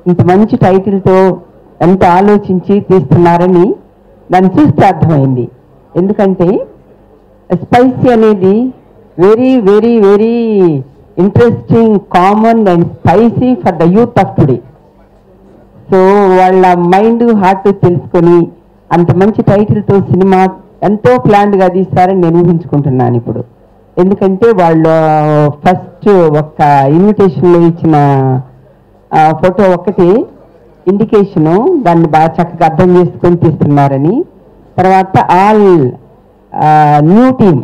ఇంత మంచి టైటిల్తో ఎంత ఆలోచించి తీస్తున్నారని దాన్ని చూస్తే అర్థమైంది. ఎందుకంటే స్పైసీ అనేది very very very interesting, common and spicy for the youth of today. So వాళ్ళ మైండ్ హార్ట్ తెలుసుకొని అంత మంచి టైటిల్తో సినిమా ఎంతో ప్లాన్డ్గా తీస్తారని నేను ఊహించుకుంటున్నాను ఇప్పుడు. ఎందుకంటే వాళ్ళు ఫస్ట్ ఒక్క ఇన్విటేషన్లో ఇచ్చిన ఫోటో ఒక్కటి ఇండికేషను, దాన్ని బాగా చక్కగా అర్థం చేసుకొని తీస్తున్నారని. తర్వాత all new team,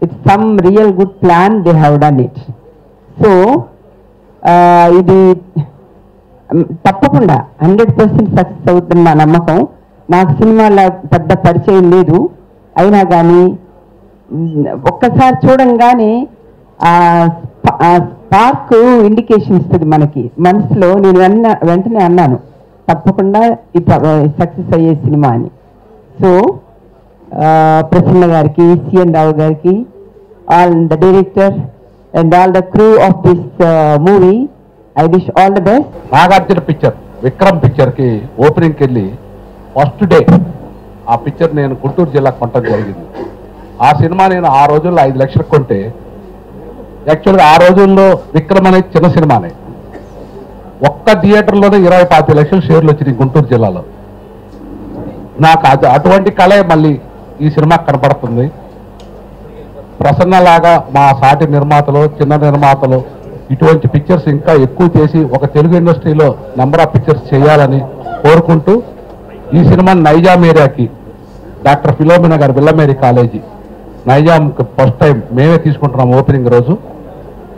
it's some real good plan, they have done it. So ఇది తప్పకుండా 100% సక్సెస్ అవుతుంది నా నమ్మకం. నాకు సినిమాలో పెద్ద పరిచయం లేదు, అయినా కానీ ఒక్కసారి చూడంగానే స్పార్క్ ఇండికేషన్ ఇస్తుంది మనకి మనసులో. నేను వెంటనే అన్నాను తప్పకుండా ఇది సక్సెస్ అయ్యే సినిమా అని. సో ప్రసన్న గారికి, సిఎన్ రావు గారికి, all the director and all the crew of this movie, I wish all the best. Nagarjuna picture, Vikram పిక్చర్కి ఓపెనింగ్కి వెళ్ళి ఫస్ట్ డే ఆ పిక్చర్ నేను గుంటూరు జిల్లా కొనడం జరిగింది. ఆ సినిమా నేను ఆ రోజుల్లో 5 లక్షలకు కొంటే, యాక్చువల్గా ఆ రోజుల్లో విక్రమ్ అనేది చిన్న సినిమానే. ఒక్క థియేటర్లోనే 20-25 లక్షల షేర్లు వచ్చినాయి గుంటూరు జిల్లాలో. నాకు అటువంటి కళే మళ్ళీ ఈ సినిమా కనపడుతుంది. ప్రసన్నలాగా మా సాటి నిర్మాతలు, చిన్న నిర్మాతలు ఇటువంటి పిక్చర్స్ ఇంకా ఎక్కువ చేసి ఒక తెలుగు ఇండస్ట్రీలో నెంబర్ ఆఫ్ పిక్చర్స్ చేయాలని కోరుకుంటూ, ఈ సినిమా నైజాం ఏరియాకి డాక్టర్ ఫిలోమినా గారి విల్లమేరీ కాలేజీ నైజాంకి ఫస్ట్ టైం మేమే తీసుకుంటున్నాం ఓపెనింగ్ రోజు.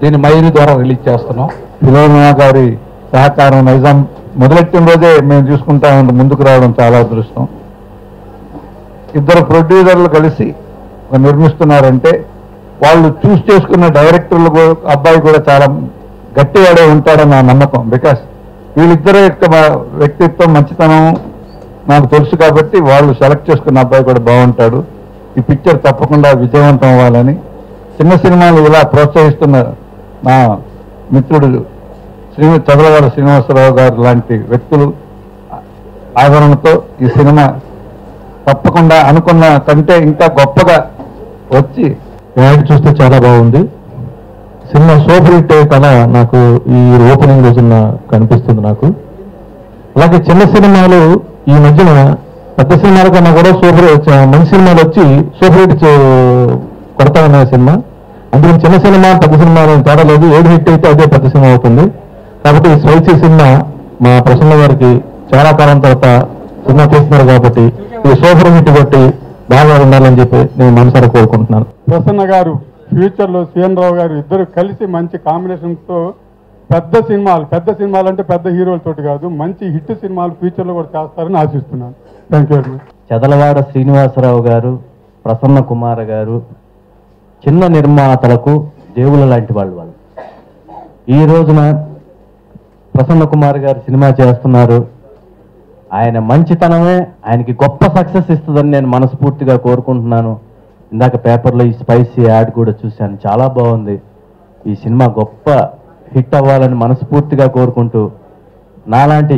దీన్ని మైరీ ద్వారా రిలీజ్ చేస్తున్నాం. ఫిలోమినా గారి సహకారం నైజాం మొదలెట్టిన రోజే మేము చూసుకుంటా ముందుకు రావడం చాలా అదృష్టం. ఇద్దరు ప్రొడ్యూసర్లు కలిసి నిర్మిస్తున్నారంటే వాళ్ళు చూస్ చేసుకున్న డైరెక్టర్లు అబ్బాయి కూడా చాలా గట్టివాడే ఉంటాడని నా నమ్మకం. బికాస్ వీళ్ళిద్దరు యొక్క వ్యక్తిత్వం, మంచితనం నాకు తెలుసు కాబట్టి వాళ్ళు సెలెక్ట్ చేసుకున్న అబ్బాయి కూడా బాగుంటాడు. ఈ పిక్చర్ తప్పకుండా విజయవంతం అవ్వాలని చిన్న సినిమాలు ఇలా ప్రోత్సహిస్తున్న నా మిత్రుడు చదలవాడ శ్రీనివాసరావు గారు లాంటి వ్యక్తులు ఆదరణతో ఈ సినిమా తప్పకుండా అనుకున్న కంటే ఇంకా గొప్పగా వచ్చి యాడ్ చూస్తే చాలా బాగుంది. సినిమా సూపర్ హిట్ కళ నాకు ఈ ఓపెనింగ్ రోజున కనిపిస్తుంది నాకు. అలాగే చిన్న సినిమాలు ఈ మధ్యన పెద్ద సినిమాల కన్నా కూడా మంచి సినిమాలు వచ్చి సూపర్ హిట్ కొడతా ఉన్న సినిమా. అందుకని చిన్న సినిమా పెద్ద సినిమా తేడా లేదు, ఏది హిట్ అయితే అదే పెద్ద సినిమా అవుతుంది. కాబట్టి ఈ స్పైసీ సినిమా మా ప్రసన్న గారికి చాలా కాలం తర్వాత సినిమా తీస్తున్నారు కాబట్టి ఈ సూపర్ హిట్ కొట్టి బాగా ఉండాలని చెప్పి నేను మనసారా కోరుకుంటున్నాను. ప్రసన్న గారు ఫ్యూచర్లో సిఎన్ రావు గారు ఇద్దరు కలిసి మంచి కాంబినేషన్తో పెద్ద సినిమాలు అంటే పెద్ద హీరోలతోటి కాదు, మంచి హిట్ సినిమాలు ఫ్యూచర్లో కూడా చేస్తారని ఆశిస్తున్నాను. Thank you very much. Chadalavada Srinivasarao garu, Prasanna Kumar గారు చిన్న నిర్మాతలకు దేవుళ్ళ లాంటి వాళ్ళు. ఈ రోజున ప్రసన్న కుమార్ గారు సినిమా చేస్తున్నారు. ఆయన మంచితనమే ఆయనకి గొప్ప సక్సెస్ ఇస్తుందని నేను మనస్ఫూర్తిగా కోరుకుంటున్నాను. ఇందాక పేపర్లో ఈ స్పైసీ యాడ్ కూడా చూశాను, చాలా బాగుంది. ఈ సినిమా గొప్ప హిట్ అవ్వాలని మనస్ఫూర్తిగా కోరుకుంటూ, నాలాంటి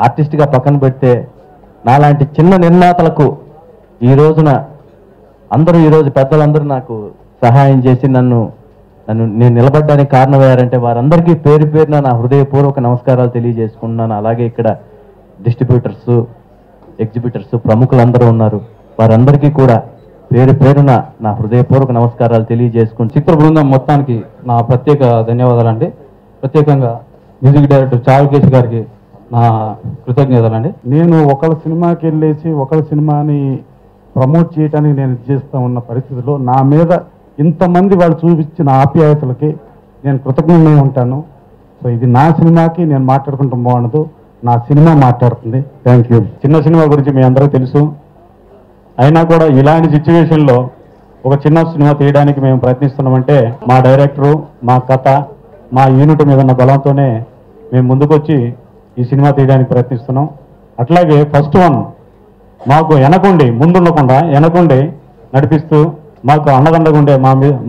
ఆర్టిస్ట్గా పక్కన పెడితే నాలాంటి చిన్న నిర్మాతలకు ఈ రోజున ఈరోజు పెద్దలందరూ నాకు సహాయం చేసి నేను నిలబడ్డానికి కారణమయ్యారంటే వారందరికీ పేరు పేరున నా హృదయపూర్వక నమస్కారాలు తెలియజేసుకుంటున్నాను. అలాగే ఇక్కడ డిస్ట్రిబ్యూటర్స్, ఎగ్జిబిటర్స్, ప్రముఖులందరూ ఉన్నారు. వారందరికీ కూడా పేరు పేరున నా హృదయపూర్వక నమస్కారాలు తెలియజేసుకుని చిత్ర బృందం మొత్తానికి నా ప్రత్యేక ధన్యవాదాలండి. ప్రత్యేకంగా మ్యూజిక్ డైరెక్టర్ చారుకేశ్ గారికి నా కృతజ్ఞతలండి. నేను ఒకళ్ళ సినిమాకి వెళ్ళేసి ఒకళ్ళ సినిమాని ప్రమోట్ చేయడానికి నేను చేస్తూ ఉన్న పరిస్థితిలో నా మీద ఇంతమంది వాళ్ళు చూపించిన ఆప్యాయతలకి నేను కృతజ్ఞతగా ఉంటాను. సో ఇది నా సినిమాకి నేను మాట్లాడుకుంటాం బాగుండదు, నా సినిమా మాట్లాడుతుంది. Thank you. చిన్న సినిమా గురించి మీ అందరూ తెలుసు, అయినా కూడా ఇలాంటి సిచ్యువేషన్లో ఒక చిన్న సినిమా తీయడానికి మేము ప్రయత్నిస్తున్నామంటే మా డైరెక్టరు, మా కథ, మా యూనిట్ మీద ఉన్న బలంతోనే మేము ముందుకొచ్చి ఈ సినిమా తీయడానికి ప్రయత్నిస్తున్నాం. అట్లాగే ఫస్ట్ వన్ మాకు వెనకుండి, ముందుండకుండా వెనకుండి నడిపిస్తూ మాకు అండదండగా ఉండే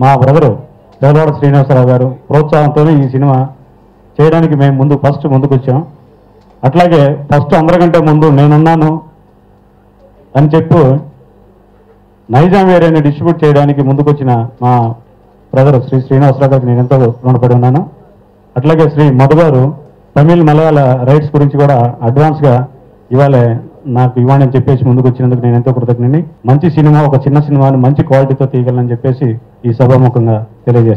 మా బ్రదరు చదలవాడ శ్రీనివాసరావు గారు ప్రోత్సాహంతోనే ఈ సినిమా చేయడానికి మేము ముందుకు వచ్చాం. అట్లాగే ఫస్ట్ అందరికంటే ముందు నేనున్నాను అని చెప్పు నైజాం వేరేని డిస్ట్రిబ్యూట్ చేయడానికి ముందుకొచ్చిన మా బ్రదర్ శ్రీ శ్రీనివాసరావు గారికి నేను ఎంతో రుణపడి ఉన్నాను. అట్లాగే శ్రీ మధు గారు తమిళ్ మలయాళ రైట్స్ గురించి కూడా అడ్వాన్స్గా ఇవాళ నాకు ఇవ్వండి అని చెప్పేసి ముందుకు వచ్చినందుకు నేను ఎంతో కృతజ్ఞని. మంచి సినిమా, ఒక చిన్న సినిమాని మంచి క్వాలిటీతో తీయగలనని చెప్పేసి ఈ సభాముఖంగా తెలియజేస్తాను.